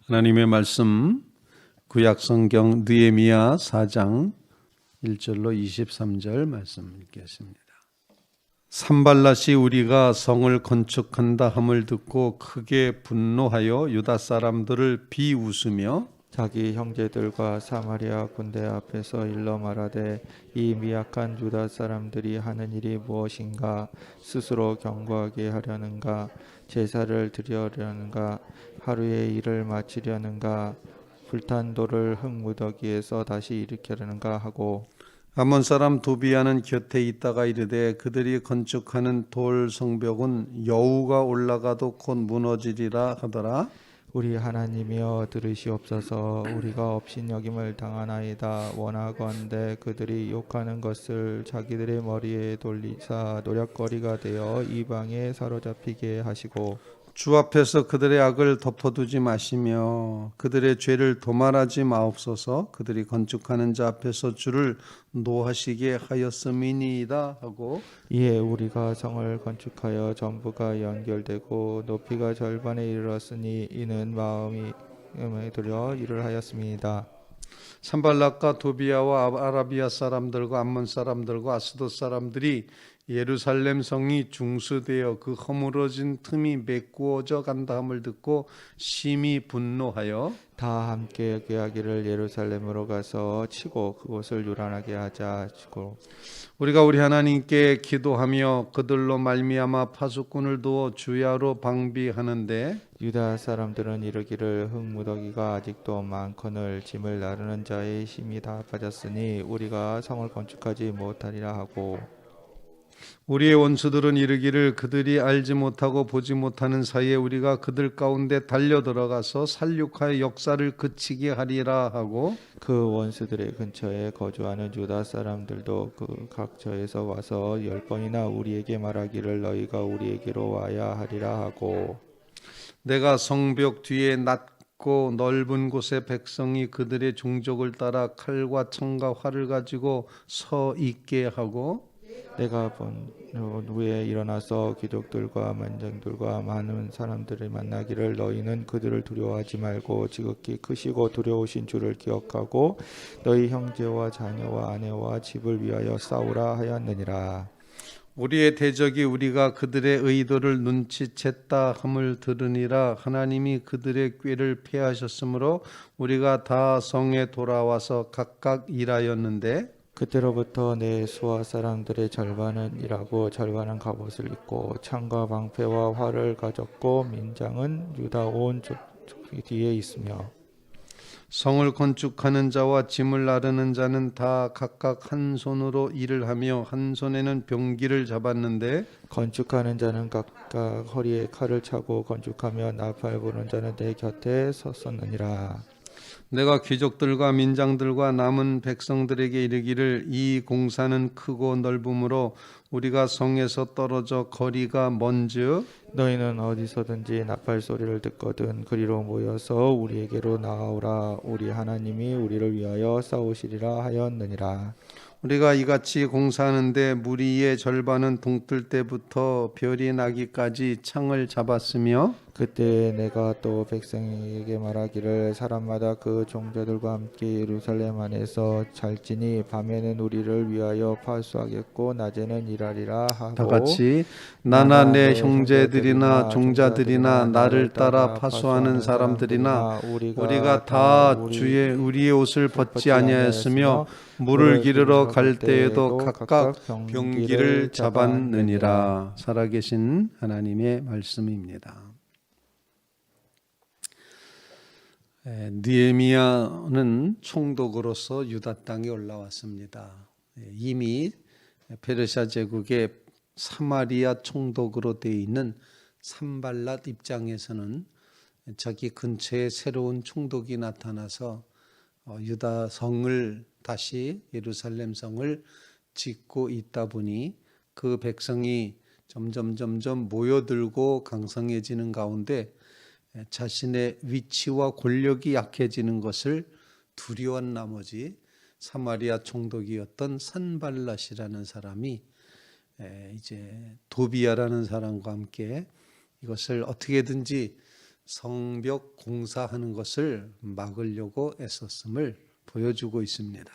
하나님의 말씀 구약성경 느헤미야 4장 1절로 23절 말씀 읽겠습니다. 산발랏이 우리가 성을 건축한다 함을 듣고 크게 분노하여 유다 사람들을 비웃으며 자기 형제들과 사마리아 군대 앞에서 일러 말하되 이 미약한 유다 사람들이 하는 일이 무엇인가? 스스로 경고하게 하려는가? 제사를 드리려는가? 하루의 일을 마치려는가? 불탄 돌을 흙무더기에서 다시 일으키려는가 하고 아몬 사람 도비아는 곁에 있다가 이르되 그들이 건축하는 돌 성벽은 여우가 올라가도 곧 무너지리라 하더라. 우리 하나님이여 들으시옵소서. 우리가 업신여김을 당하나이다. 원하건대 그들이 욕하는 것을 자기들의 머리에 돌리사 노략거리가 되어 이방에 사로잡히게 하시고 주 앞에서 그들의 악을 덮어두지 마시며 그들의 죄를 도말하지 마옵소서. 그들이 건축하는 자 앞에서 주를 노하시게 하였음이니이다 하고 이에 우리가 성을 건축하여 전부가 연결되고 높이가 절반에 이르렀으니 이는 마음에 들여 일을 하였음이니이다. 산발락과 도비아와 아라비아 사람들과 암몬 사람들과 아스돗 사람들이 예루살렘 성이 중수되어 그 허물어진 틈이 메꾸어져 간다 함을 듣고 심히 분노하여 다 함께 계하기를 예루살렘으로 가서 치고 그곳을 요란하게 하자 치고 우리가 우리 하나님께 기도하며 그들로 말미암아 파수꾼을 두어 주야로 방비하는데 유다 사람들은 이르기를 흙무더기가 아직도 많거늘 짐을 나르는 자의 힘이 다 빠졌으니 우리가 성을 건축하지 못하리라 하고 우리의 원수들은 이르기를 그들이 알지 못하고 보지 못하는 사이에 우리가 그들 가운데 달려 들어가서 살육하여 역사를 그치게 하리라 하고 그 원수들의 근처에 거주하는 유다 사람들도 그 각처에서 와서 10번이나 우리에게 말하기를 너희가 우리에게로 와야 하리라 하고 내가 성벽 뒤에 낮고 넓은 곳에 백성이 그들의 종족을 따라 칼과 창과 활을 가지고 서 있게 하고 내가 본 후에 일어나서 귀족들과 만장들과 많은 사람들을 만나기를 너희는 그들을 두려워하지 말고 지극히 크시고 두려우신 주를 기억하고 너희 형제와 자녀와 아내와 집을 위하여 싸우라 하였느니라. 우리의 대적이 우리가 그들의 의도를 눈치챘다 함을 들으니라. 하나님이 그들의 꾀를 패하셨으므로 우리가 다 성에 돌아와서 각각 일하였는데 그때로부터 내 수하 사람들의 절반은 일하고 절반은 갑옷을 입고 창과 방패와 활을 가졌고 민장은 유다 온 뒤에 있으며 성을 건축하는 자와 짐을 나르는 자는 다 각각 한 손으로 일을 하며 한 손에는 병기를 잡았는데 건축하는 자는 각각 허리에 칼을 차고 건축하며 나팔 부는 자는 내 곁에 섰었느니라. 내가 귀족들과 민장들과 남은 백성들에게 이르기를 이 공사는 크고 넓음으로 우리가 성에서 떨어져 거리가 먼즉 너희는 어디서든지 나팔 소리를 듣거든 그리로 모여서 우리에게로 나아오라. 우리 하나님이 우리를 위하여 싸우시리라 하였느니라. 우리가 이같이 공사하는데 무리의 절반은 동뜰 때부터 별이 나기까지 창을 잡았으며 그때 내가 또 백성에게 말하기를 사람마다 그 종자들과 함께 예루살렘 안에서 잘지니 밤에는 우리를 위하여 파수하겠고 낮에는 일하리라 하고 다 같이 나나 내 형제들이나 종자들이나 나를 따라 파수하는 사람들이나 우리가 다 우리의 옷을 벗지 아니하였으며 물을 기르러 갈 때에도 각각 병기를 잡았느니라. 살아계신 하나님의 말씀입니다. 느헤미야는 총독으로서 유다 땅에 올라왔습니다. 이미 페르시아 제국의 사마리아 총독으로 되어 있는 산발랏 입장에서는 자기 근처에 새로운 총독이 나타나서 유다 성을 다시 예루살렘 성을 짓고 있다 보니 그 백성이 점점 모여들고 강성해지는 가운데 자신의 위치와 권력이 약해지는 것을 두려워한 나머지 사마리아 총독이었던 산발랏이라는 사람이 이제 도비아라는 사람과 함께 이것을 어떻게든지 성벽 공사하는 것을 막으려고 애썼음을 보여주고 있습니다.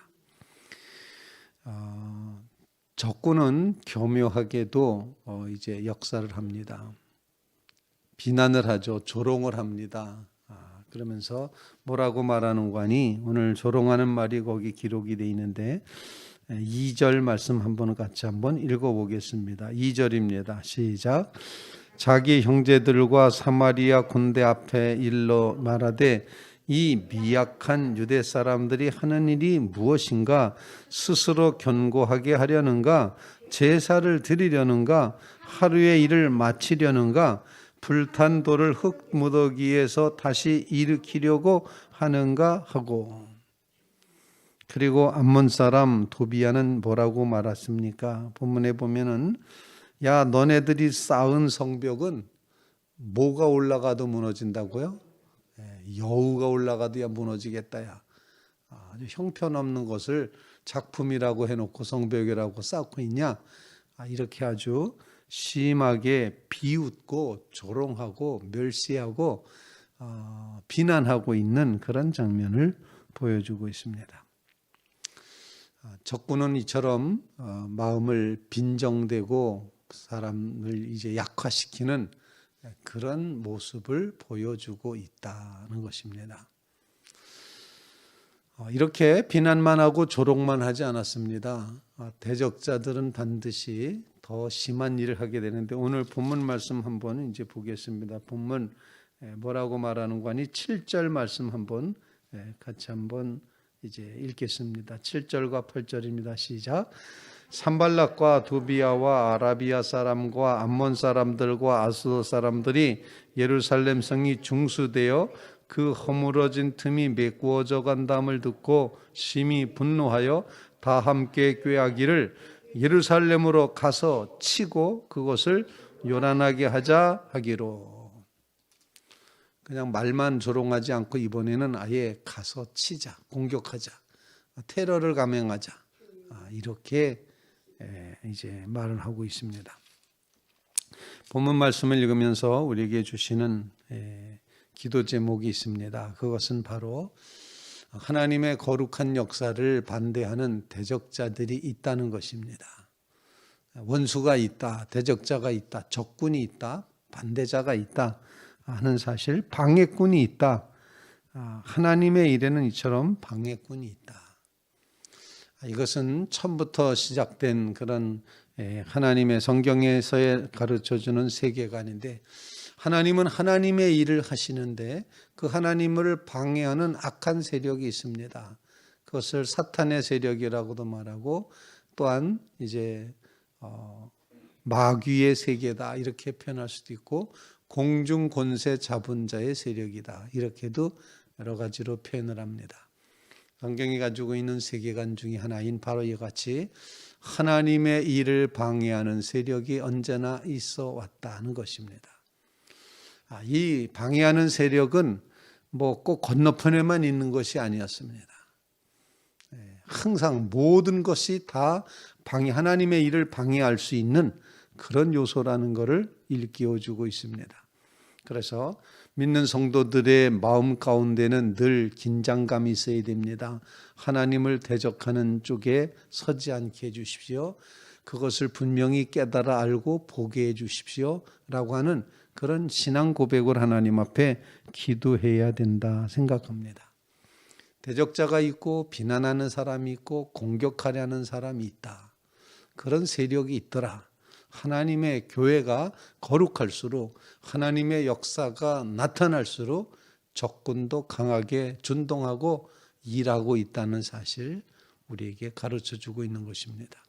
적군은 교묘하게도 이제 역사를 합니다. 비난을 하죠. 조롱을 합니다. 그러면서 뭐라고 말하는 거니? 오늘 조롱하는 말이 거기 기록이 되어 있는데 2절 말씀 한번 같이 한번 읽어보겠습니다. 2절입니다. 시작. 자기 형제들과 사마리아 군대 앞에 일러 말하되 이 미약한 유대 사람들이 하는 일이 무엇인가? 스스로 견고하게 하려는가? 제사를 드리려는가? 하루의 일을 마치려는가? 불탄 돌을 흙 무더기에서 다시 일으키려고 하는가 하고. 그리고 암몬 사람 도비아는 뭐라고 말했습니까? 본문에 보면은 야 너네들이 쌓은 성벽은 뭐가 올라가도 무너진다고요? 여우가 올라가도야 무너지겠다야. 아주 형편없는 것을 작품이라고 해놓고 성벽이라고 쌓고 있냐? 이렇게 아주 심하게 비웃고 조롱하고 멸시하고 비난하고 있는 그런 장면을 보여주고 있습니다. 적군은 이처럼 마음을 빈정대고 사람을 이제 약화시키는 그런 모습을 보여주고 있다는 것입니다. 이렇게 비난만 하고 조롱만 하지 않았습니다. 대적자들은 반드시 더 심한 일을 하게 되는데 오늘 본문 말씀 한번 이제 보겠습니다. 본문 뭐라고 말하는 거니? 7절 말씀 한번 같이 한번 이제 읽겠습니다. 7절과 8절입니다. 시작. 산발락과 도비아와 아라비아 사람과 암몬 사람들과 아스도 사람들이 예루살렘 성이 중수되어 그 허물어진 틈이 메꾸어져 간다함을 듣고 심히 분노하여 다 함께 꾀하기를 예루살렘으로 가서 치고 그것을 요란하게 하자 하기로. 그냥 말만 조롱하지 않고 이번에는 아예 가서 치자, 공격하자, 테러를 감행하자, 이렇게 이제 말을 하고 있습니다. 본문 말씀을 읽으면서 우리에게 주시는 기도 제목이 있습니다. 그것은 바로 하나님의 거룩한 역사를 반대하는 대적자들이 있다는 것입니다. 원수가 있다, 대적자가 있다, 적군이 있다, 반대자가 있다 하는 사실, 방해꾼이 있다. 하나님의 일에는 이처럼 방해꾼이 있다. 이것은 처음부터 시작된 그런 하나님의 성경에서 가르쳐주는 세계관인데, 하나님은 하나님의 일을 하시는데 그 하나님을 방해하는 악한 세력이 있습니다. 그것을 사탄의 세력이라고도 말하고 또한 이제 마귀의 세계다 이렇게 표현할 수도 있고 공중 권세 잡은 자의 세력이다 이렇게도 여러 가지로 표현을 합니다. 성경이 가지고 있는 세계관 중에 하나인 바로 이와 같이 하나님의 일을 방해하는 세력이 언제나 있어 왔다는 것입니다. 이 방해하는 세력은 뭐 꼭 건너편에만 있는 것이 아니었습니다. 항상 모든 것이 다 하나님의 일을 방해할 수 있는 그런 요소라는 것을 일깨워주고 있습니다. 그래서 믿는 성도들의 마음 가운데는 늘 긴장감이 있어야 됩니다. 하나님을 대적하는 쪽에 서지 않게 해주십시오. 그것을 분명히 깨달아 알고 보게 해주십시오 라고 하는 그런 신앙 고백을 하나님 앞에 기도해야 된다 생각합니다. 대적자가 있고 비난하는 사람이 있고 공격하려는 사람이 있다. 그런 세력이 있더라. 하나님의 교회가 거룩할수록 하나님의 역사가 나타날수록 적군도 강하게 준동하고 일하고 있다는 사실 우리에게 가르쳐주고 있는 것입니다.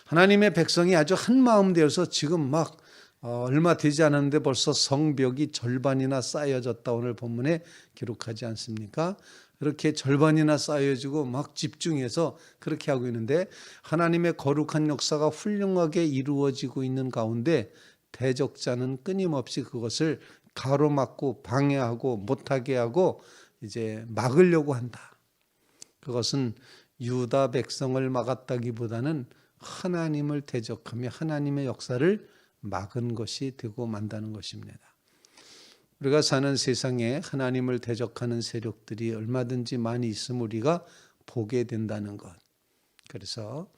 하나님의 백성이 아주 한마음 되어서 지금 막 얼마 되지 않았는데 벌써 성벽이 절반이나 쌓여졌다 오늘 본문에 기록하지 않습니까? 이렇게 절반이나 쌓여지고 막 집중해서 그렇게 하고 있는데 하나님의 거룩한 역사가 훌륭하게 이루어지고 있는 가운데 대적자는 끊임없이 그것을 가로막고 방해하고 못하게 하고 이제 막으려고 한다. 그것은 유다 백성을 막았다기보다는 하나님을 대적하며 하나님의 역사를 막은 것이 되고 만다는 것입니다. 우리가 사는 세상에 하나님을 대적하는 세력들이 얼마든지 많이 있음을 우리가 보게 된다는 것. 그래서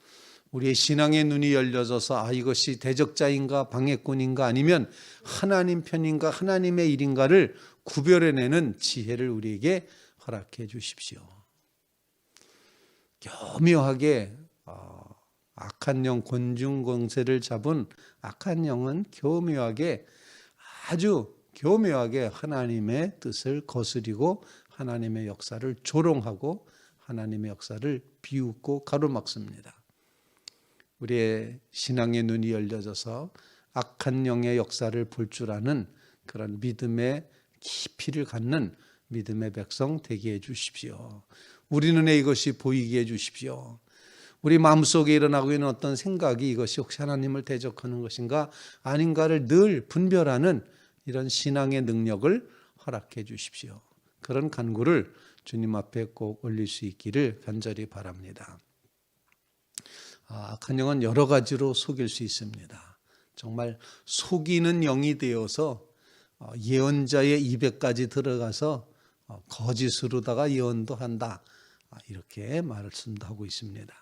우리의 신앙의 눈이 열려져서 이것이 대적자인가 방해꾼인가 아니면 하나님 편인가 하나님의 일인가를 구별해내는 지혜를 우리에게 허락해 주십시오. 교묘하게 악한 영 곤충곤세를 잡은 악한 영은 교묘하게 아주 교묘하게 하나님의 뜻을 거스리고 하나님의 역사를 조롱하고 하나님의 역사를 비웃고 가로막습니다. 우리의 신앙의 눈이 열려져서 악한 영의 역사를 볼 줄 아는 그런 믿음의 깊이를 갖는 믿음의 백성 되게 해 주십시오. 우리 눈에 이것이 보이게 해 주십시오. 우리 마음속에 일어나고 있는 어떤 생각이 이것이 혹시 하나님을 대적하는 것인가 아닌가를 늘 분별하는 이런 신앙의 능력을 허락해 주십시오. 그런 간구를 주님 앞에 꼭 올릴 수 있기를 간절히 바랍니다. 악한 영은 여러 가지로 속일 수 있습니다. 정말 속이는 영이 되어서 예언자의 입에까지 들어가서 거짓으로다가 예언도 한다. 이렇게 말씀도 하고 있습니다.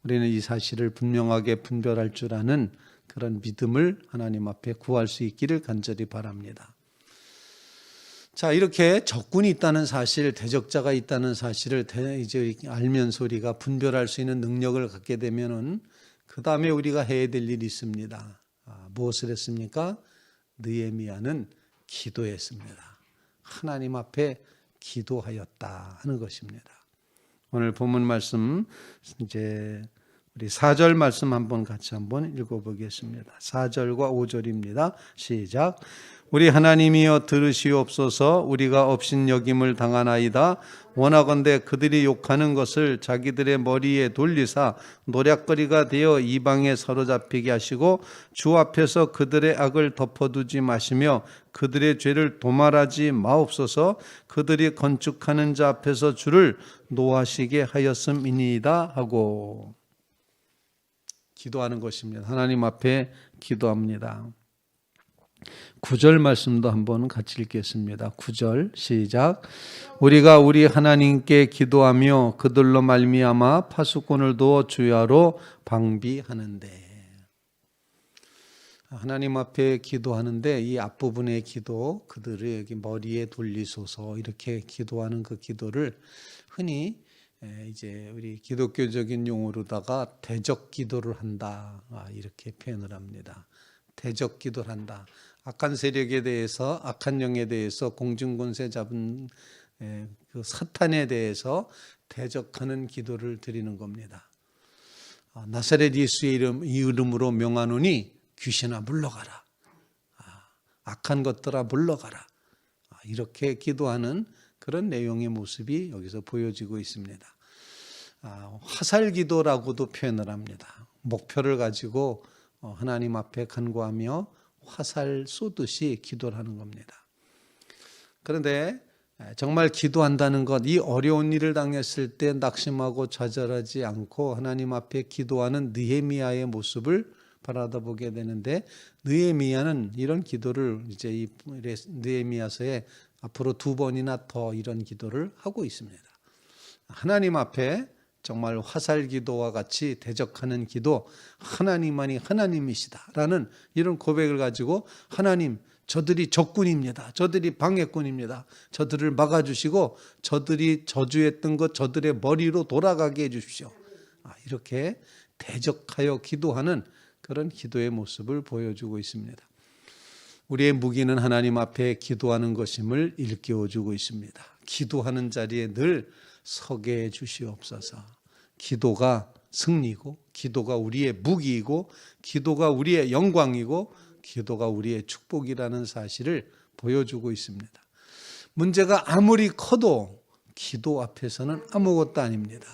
우리는 이 사실을 분명하게 분별할 줄 아는 그런 믿음을 하나님 앞에 구할 수 있기를 간절히 바랍니다. 자, 이렇게 적군이 있다는 사실, 대적자가 있다는 사실을 이제 알면서 우리가 분별할 수 있는 능력을 갖게 되면은 그 다음에 우리가 해야 될 일이 있습니다. 무엇을 했습니까? 느헤미야는 기도했습니다. 하나님 앞에 기도하였다 하는 것입니다. 오늘 본문 말씀 이제 우리 4절 말씀 한번 같이 한번 읽어보겠습니다. 4절과 5절입니다. 시작. 우리 하나님이여 들으시옵소서. 우리가 업신여김을 당하나이다. 원하건대 그들이 욕하는 것을 자기들의 머리에 돌리사 노략거리가 되어 이방에 사로잡히게 하시고 주 앞에서 그들의 악을 덮어두지 마시며 그들의 죄를 도말하지 마옵소서. 그들이 건축하는 자 앞에서 주를 노하시게 하였음이니이다 하고 기도하는 것입니다. 하나님 앞에 기도합니다. 9절 말씀도 한번 같이 읽겠습니다. 9절 시작. 우리가 우리 하나님께 기도하며 그들로 말미암아 파수꾼을 두어 주야로 방비하는데, 하나님 앞에 기도하는데 이 앞부분의 기도, 그들을 여기 머리에 돌리소서 이렇게 기도하는 그 기도를 흔히 이제 우리 기독교적인 용어로다가 대적 기도를 한다 이렇게 표현을 합니다. 대적 기도를 한다. 악한 세력에 대해서, 악한 영에 대해서, 공중권세 잡은 그 사탄에 대해서 대적하는 기도를 드리는 겁니다. 나사렛 예수의 이름으로 명하노니 귀신아 물러가라. 악한 것들아 물러가라. 이렇게 기도하는 그런 내용의 모습이 여기서 보여지고 있습니다. 화살 기도라고도 표현을 합니다. 목표를 가지고 하나님 앞에 간구하며 화살 쏘듯이 기도를 하는 겁니다. 그런데 정말 기도한다는 것, 이 어려운 일을 당했을 때 낙심하고 좌절하지 않고 하나님 앞에 기도하는 느헤미야의 모습을 바라보게 되는데, 느헤미야는 이런 기도를 이제 이 느헤미야서에 앞으로 2번이나 더 이런 기도를 하고 있습니다. 하나님 앞에 정말 화살 기도와 같이 대적하는 기도, 하나님만이 하나님이시다라는 이런 고백을 가지고 하나님, 저들이 적군입니다. 저들이 방해꾼입니다. 저들을 막아주시고 저들이 저주했던 것 저들의 머리로 돌아가게 해주십시오. 이렇게 대적하여 기도하는 그런 기도의 모습을 보여주고 있습니다. 우리의 무기는 하나님 앞에 기도하는 것임을 일깨워주고 있습니다. 기도하는 자리에 늘 서게 해 주시옵소서. 기도가 승리고, 기도가 우리의 무기이고, 기도가 우리의 영광이고, 기도가 우리의 축복이라는 사실을 보여주고 있습니다. 문제가 아무리 커도 기도 앞에서는 아무것도 아닙니다.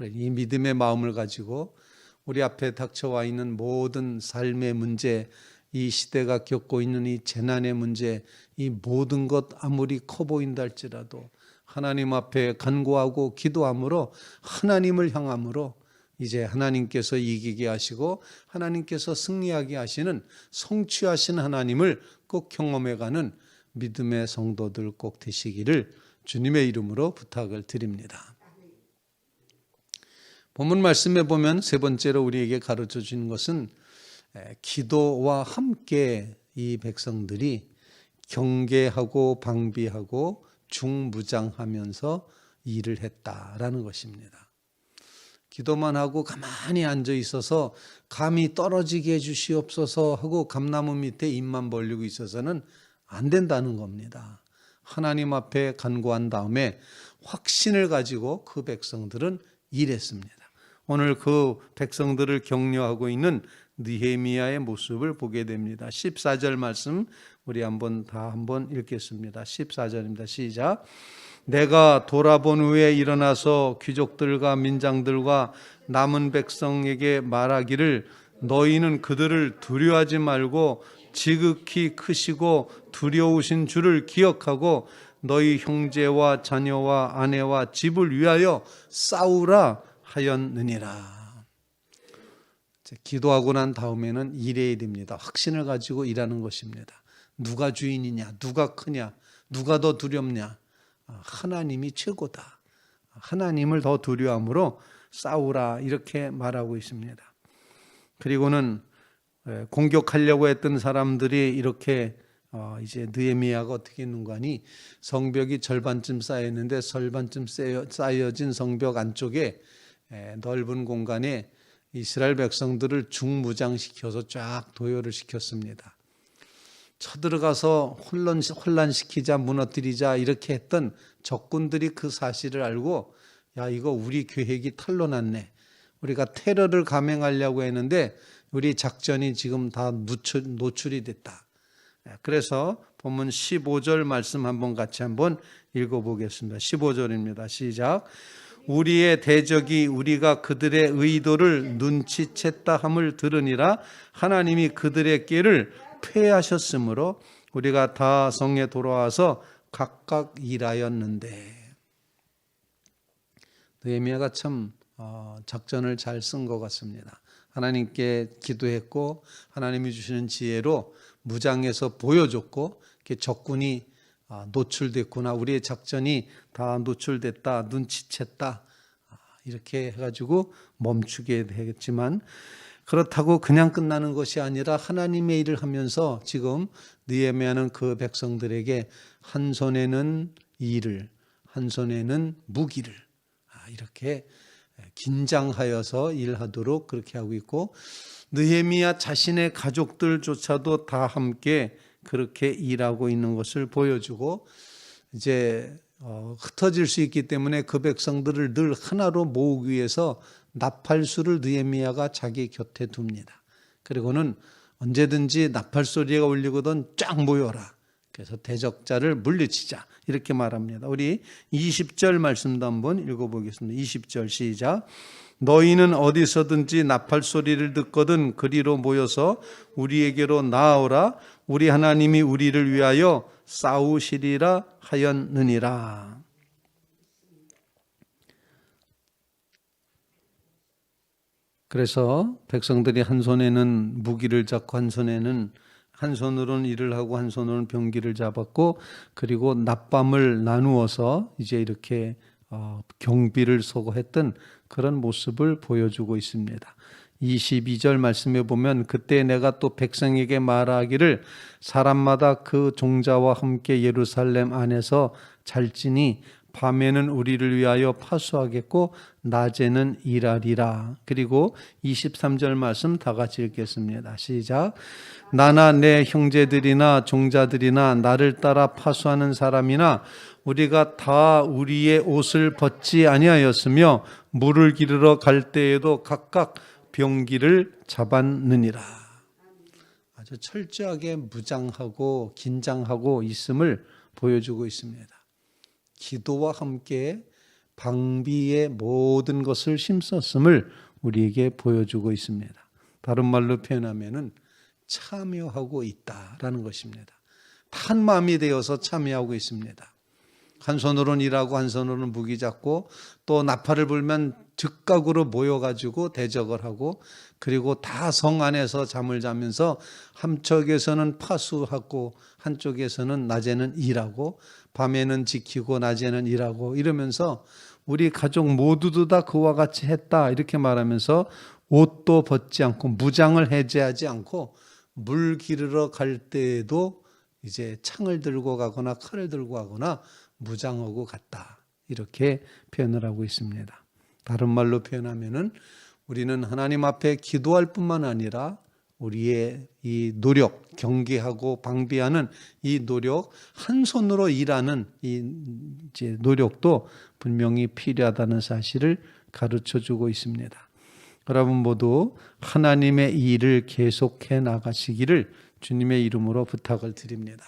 이 믿음의 마음을 가지고 우리 앞에 닥쳐와 있는 모든 삶의 문제, 이 시대가 겪고 있는 이 재난의 문제, 이 모든 것 아무리 커 보인다 할지라도 하나님 앞에 간구하고 기도함으로, 하나님을 향함으로 이제 하나님께서 이기게 하시고 하나님께서 승리하게 하시는 성취하신 하나님을 꼭 경험해가는 믿음의 성도들 꼭 되시기를 주님의 이름으로 부탁을 드립니다. 본문 말씀에 보면 세 번째로 우리에게 가르쳐 주는 것은 기도와 함께 이 백성들이 경계하고 방비하고 중무장하면서 일을 했다라는 것입니다. 기도만 하고 가만히 앉아 있어서 감이 떨어지게 해주시옵소서 하고 감나무 밑에 입만 벌리고 있어서는 안 된다는 겁니다. 하나님 앞에 간구한 다음에 확신을 가지고 그 백성들은 일했습니다. 오늘 그 백성들을 격려하고 있는 느헤미야의 모습을 보게 됩니다. 14절 말씀 우리 한번 읽겠습니다. 14절입니다. 시작. 내가 돌아본 후에 일어나서 귀족들과 민장들과 남은 백성에게 말하기를 너희는 그들을 두려워하지 말고 지극히 크시고 두려우신 주를 기억하고 너희 형제와 자녀와 아내와 집을 위하여 싸우라 하였느니라. 기도하고 난 다음에는 일해야 됩니다. 확신을 가지고 일하는 것입니다. 누가 주인이냐, 누가 크냐, 누가 더 두렵냐. 하나님이 최고다. 하나님을 더 두려움으로 싸우라 이렇게 말하고 있습니다. 그리고는 공격하려고 했던 사람들이 이렇게 이제 느헤미야가 어떻게 했는가니 성벽이 절반쯤 쌓였는데 절반쯤 쌓여진 성벽 안쪽에 넓은 공간에 이스라엘 백성들을 중무장시켜서 쫙 도열을 시켰습니다. 쳐들어가서 혼란시키자 무너뜨리자 이렇게 했던 적군들이 그 사실을 알고 야 이거 우리 계획이 탄로났네. 우리가 테러를 감행하려고 했는데 우리 작전이 지금 다 노출이 됐다. 그래서 본문 15절 말씀 같이 한번 읽어보겠습니다. 15절입니다. 시작. 우리의 대적이 우리가 그들의 의도를 눈치챘다 함을 들으니라. 하나님이 그들의 꾀를 패하셨으므로 우리가 다 성에 돌아와서 각각 일하였는데. 느헤미야가 참 작전을 잘 쓴 것 같습니다. 하나님께 기도했고 하나님이 주시는 지혜로 무장해서 보여줬고 적군이 노출됐구나, 우리의 작전이 다 노출됐다, 눈치챘다 이렇게 해가지고 멈추게 되겠지만 그렇다고 그냥 끝나는 것이 아니라 하나님의 일을 하면서 지금 느헤미야는 그 백성들에게 한 손에는 일을 한 손에는 무기를 이렇게 긴장하여서 일하도록 그렇게 하고 있고 느헤미야 자신의 가족들조차도 다 함께 그렇게 일하고 있는 것을 보여주고 이제 흩어질 수 있기 때문에 그 백성들을 늘 하나로 모으기 위해서 나팔수를 느헤미야가 자기 곁에 둡니다. 그리고는 언제든지 나팔 소리가 울리거든 쫙 모여라. 그래서 대적자를 물리치자 이렇게 말합니다. 우리 20절 말씀도 한번 읽어보겠습니다. 20절 시작. 너희는 어디서든지 나팔 소리를 듣거든 그리로 모여서 우리에게로 나아오라. 우리 하나님이 우리를 위하여 싸우시리라 하였느니라. 그래서 백성들이 한 손에는 무기를 잡고 한 손으로는 일을 하고 한 손으로는 병기를 잡았고 그리고 낮밤을 나누어서 이제 이렇게 경비를 서고 했던 그런 모습을 보여주고 있습니다. 22절 말씀에 보면 그때 내가 또 백성에게 말하기를 사람마다 그 종자와 함께 예루살렘 안에서 잘지니 밤에는 우리를 위하여 파수하겠고 낮에는 일하리라. 그리고 23절 말씀 다 같이 읽겠습니다. 시작. 나나 내 형제들이나 종자들이나 나를 따라 파수하는 사람이나 우리가 다 우리의 옷을 벗지 아니하였으며 물을 기르러 갈 때에도 각각 병기를 잡았느니라. 아주 철저하게 무장하고 긴장하고 있음을 보여주고 있습니다. 기도와 함께 방비의 모든 것을 힘썼음을 우리에게 보여주고 있습니다. 다른 말로 표현하면은 참여하고 있다라는 것입니다. 한 마음이 되어서 참여하고 있습니다. 한 손으로는 일하고 한 손으로는 무기 잡고 또 나팔을 불면 즉각으로 모여가지고 대적을 하고 그리고 다 성 안에서 잠을 자면서 한쪽에서는 파수하고 한쪽에서는 낮에는 일하고 밤에는 지키고 낮에는 일하고 이러면서 우리 가족 모두도 다 그와 같이 했다 이렇게 말하면서 옷도 벗지 않고 무장을 해제하지 않고 물 기르러 갈 때에도 이제 창을 들고 가거나 칼을 들고 가거나 무장하고 갔다. 이렇게 표현을 하고 있습니다. 다른 말로 표현하면은 우리는 하나님 앞에 기도할 뿐만 아니라 우리의 이 노력, 경계하고 방비하는 이 노력, 한 손으로 일하는 이 이제 노력도 분명히 필요하다는 사실을 가르쳐 주고 있습니다. 여러분 모두 하나님의 일을 계속해 나가시기를 주님의 이름으로 부탁을 드립니다.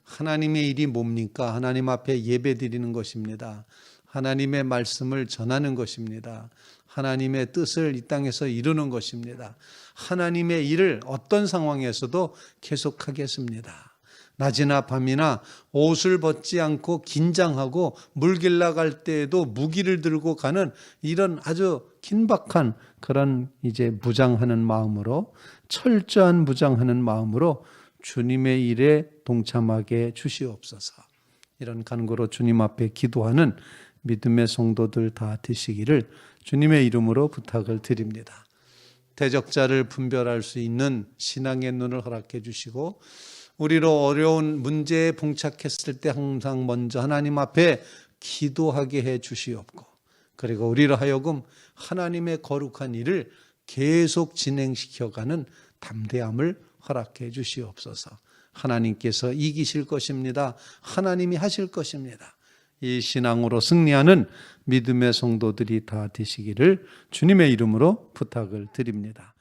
하나님의 일이 뭡니까? 하나님 앞에 예배 드리는 것입니다. 하나님의 말씀을 전하는 것입니다. 하나님의 뜻을 이 땅에서 이루는 것입니다. 하나님의 일을 어떤 상황에서도 계속하겠습니다. 낮이나 밤이나 옷을 벗지 않고 긴장하고 물 길러 갈 때에도 무기를 들고 가는 이런 아주 긴박한 그런 이제 무장하는 마음으로 철저한 무장하는 마음으로 주님의 일에 동참하게 주시옵소서. 이런 간구로 주님 앞에 기도하는 믿음의 성도들 다 되시기를 주님의 이름으로 부탁을 드립니다. 대적자를 분별할 수 있는 신앙의 눈을 허락해 주시고 우리로 어려운 문제에 봉착했을 때 항상 먼저 하나님 앞에 기도하게 해 주시옵고 그리고 우리로 하여금 하나님의 거룩한 일을 계속 진행시켜가는 담대함을 허락해 주시옵소서. 하나님께서 이기실 것입니다. 하나님이 하실 것입니다. 이 신앙으로 승리하는 믿음의 성도들이 다 되시기를 주님의 이름으로 부탁을 드립니다.